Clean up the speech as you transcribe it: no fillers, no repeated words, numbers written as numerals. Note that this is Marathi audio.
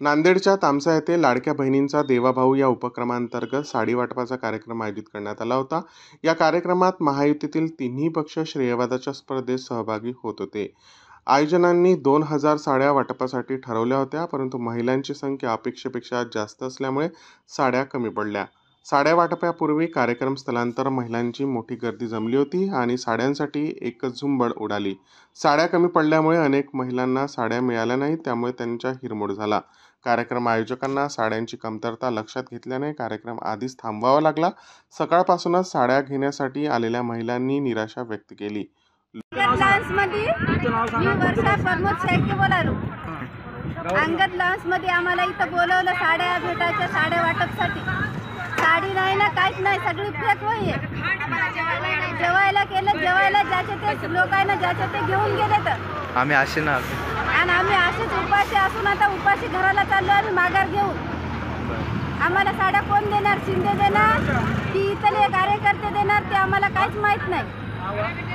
नांदेडच्या तामसा येथे लाडक्या बहिणींचा देवाभाऊ या उपक्रमांतर्गत साडी वाटपाचा कार्यक्रम आयोजित करण्यात आला होता। या कार्यक्रमात महायुतीतील तिन्ही पक्ष श्रेयवादाच्या स्पर्धेत सहभागी होत होते। आयोजकांनी 2000 साड्या वाटपासाठी ठरवल्या होत्या, परंतु महिलांची संख्या अपेक्षेपेक्षा जास्त असल्यामुळे साड्या कमी पडल्या। साड्या वाटपापूर्वी कार्यक्रम स्थळांतर महिलांची मोठी गर्दी जमली होती आणि साड्यांसाठी एकच झुंबड उडाली। साड्या कमी पडल्यामुळे अनेक महिलांना साड्या मिळाल्या नाहीत, त्यामुळे त्यांचा हिरमोड झाला। कार्यक्रम आयोजकांना साड्यांची कमतरता लक्षात घेतल्याने कार्यक्रम आधीच थांबवावा लागला। सकाळपासूनच साड्या घेण्यासाठी आलेल्या महिलांनी निराशा व्यक्त केली। अंगद लॉन्स मध्ये आम्हाला इथं बोलवलं साड्या भेटायच्या, साड्या वाटपसाठी। साडी नाही ना, काहीच नाही, सगळी पॅक होई आहे। जेवायला केलं, जेवायला ज्याचे ते लोक आहे ना, ज्याचे ते घेऊन गेले। तर आम्ही असे ना, आणि आम्ही असेच उपाशी असून आता उपाशी घराला चाललो आम्ही माघार घेऊन। आम्हाला साड्या कोण देणार? शिंदे देणार की इथले कार्यकर्ते देणार? ते आम्हाला काहीच माहित नाही।